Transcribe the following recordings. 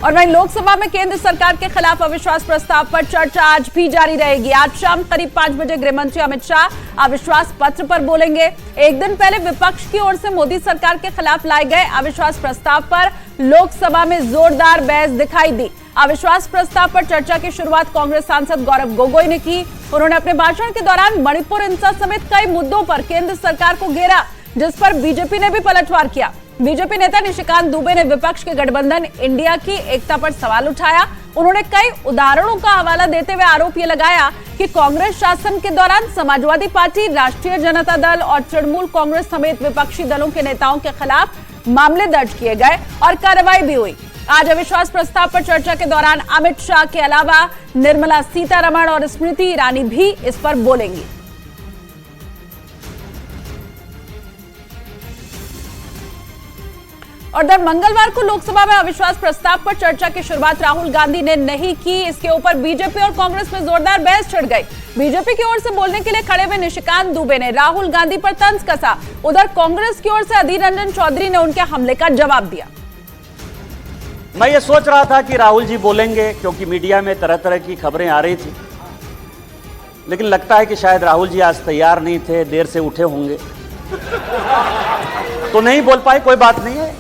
और वहीं लोकसभा में केंद्र सरकार के खिलाफ अविश्वास प्रस्ताव पर चर्चा आज भी जारी रहेगी। आज शाम करीब 5 बजे गृह मंत्री अमित शाह अविश्वास पत्र पर बोलेंगे। एक दिन पहले विपक्ष की ओर से मोदी सरकार के खिलाफ लाए गए अविश्वास प्रस्ताव पर लोकसभा में जोरदार बहस दिखाई दी। अविश्वास प्रस्ताव पर चर्चा की शुरुआत कांग्रेस सांसद गौरव गोगोई ने की। उन्होंने अपने भाषण के दौरान मणिपुर हिंसा समेत कई मुद्दों पर केंद्र सरकार को घेरा, जिस पर बीजेपी ने भी पलटवार किया। बीजेपी नेता निशिकांत दुबे ने विपक्ष के गठबंधन इंडिया की एकता पर सवाल उठाया। उन्होंने कई उदाहरणों का हवाला देते हुए आरोप ये लगाया कि कांग्रेस शासन के दौरान समाजवादी पार्टी, राष्ट्रीय जनता दल और तृणमूल कांग्रेस समेत विपक्षी दलों के नेताओं के खिलाफ मामले दर्ज किए गए और कार्रवाई भी हुई। आज अविश्वास प्रस्ताव पर चर्चा के दौरान अमित शाह के अलावा निर्मला सीतारमण और स्मृति ईरानी भी इस पर बोलेंगी। और दर मंगलवार को लोकसभा में अविश्वास प्रस्ताव पर चर्चा की शुरुआत राहुल गांधी ने नहीं की। इसके ऊपर बीजेपी और कांग्रेस में जोरदार बहस छिड़ गई। बीजेपी की ओर से बोलने के लिए खड़े हुए निशिकांत दुबे ने राहुल गांधी पर तंज कसा। उधर कांग्रेस की ओर से अधीर रंजन चौधरी ने उनके हमले का जवाब दिया। मैं ये सोच रहा था कि राहुल जी बोलेंगे, क्योंकि मीडिया में तरह तरह की खबरें आ रही थी, लेकिन लगता है कि शायद राहुल जी आज तैयार नहीं थे, देर से उठे होंगे तो नहीं बोल पाए। कोई बात नहीं है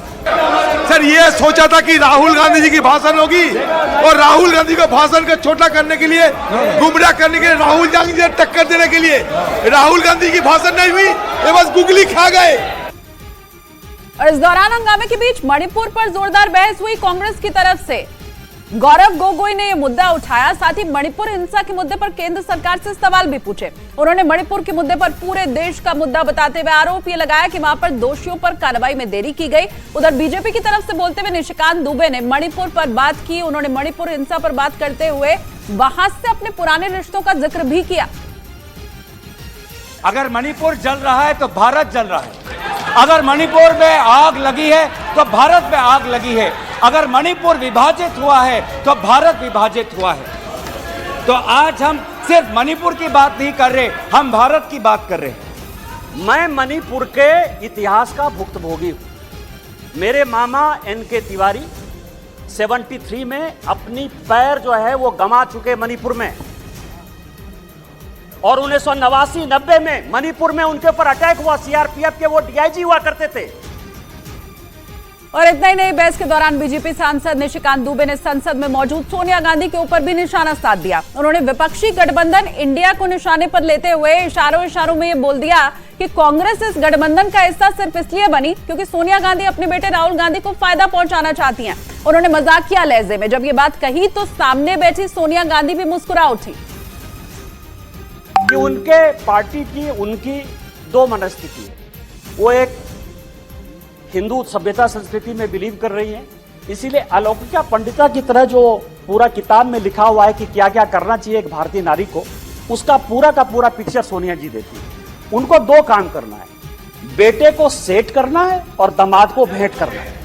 सर, ये सोचा था कि राहुल गांधी जी की भाषण होगी और राहुल गांधी को भाषण को छोटा करने के लिए, गुमराह करने के लिए, राहुल गांधी जी टक्कर देने के लिए राहुल गांधी की भाषण नहीं हुई, ये बस गुगली खा गए। और इस दौरान हंगामे के बीच मणिपुर पर जोरदार बहस हुई। कांग्रेस की तरफ से गौरव गोगोई ने यह मुद्दा उठाया, साथ ही मणिपुर हिंसा के मुद्दे पर केंद्र सरकार से सवाल भी पूछे। उन्होंने मणिपुर के मुद्दे पर पूरे देश का मुद्दा बताते हुए आरोप ये लगाया कि वहां पर दोषियों पर कार्रवाई में देरी की गई। उधर बीजेपी की तरफ से बोलते हुए निशिकांत दुबे ने मणिपुर पर बात की। उन्होंने मणिपुर हिंसा पर बात करते हुए वहां से अपने पुराने रिश्तों का जिक्र भी किया। अगर मणिपुर जल रहा है तो भारत जल रहा है, अगर मणिपुर में आग लगी है तो भारत में आग लगी है, अगर मणिपुर विभाजित हुआ है तो भारत विभाजित हुआ है। तो आज हम सिर्फ मणिपुर की बात नहीं कर रहे, हम भारत की बात कर रहे हैं। मैं मणिपुर के इतिहास का भुक्तभोगी हूं। मेरे मामा एनके तिवारी 73 में अपनी पैर जो है वो गंवा चुके मणिपुर में, और 1989-90 में मणिपुर में उनके ऊपर अटैक हुआ। सीआरपीएफ के वो डीआईजी हुआ करते थे। और इतना ही नहीं, बहस के दौरान बीजेपी सांसद निशिकांत दुबे ने संसद में मौजूद सोनिया गांधी के ऊपर भी निशाना साध दिया। उन्होंने विपक्षी गठबंधन इंडिया को निशाने पर लेते हुए इशारों में ये बोल दिया कि कांग्रेस इस गठबंधन का हिस्सा सिर्फ इसलिए बनी क्योंकि सोनिया गांधी अपने बेटे राहुल गांधी को फायदा पहुंचाना चाहती हैं। उन्होंने मजाकिया लहजे में जब ये बात कही तो सामने बैठी सोनिया गांधी भी मुस्कुरा उठी। कि उनके पार्टी की उनकी दो मनस्थिति है। वो एक हिंदू सभ्यता संस्कृति में बिलीव कर रही है, इसीलिए अलौकिका पंडिता की तरह जो पूरा किताब में लिखा हुआ है कि क्या क्या करना चाहिए एक भारतीय नारी को, उसका पूरा का पूरा पिक्चर सोनिया जी देती है। उनको दो काम करना है, बेटे को सेट करना है और दामाद को भेंट करना है।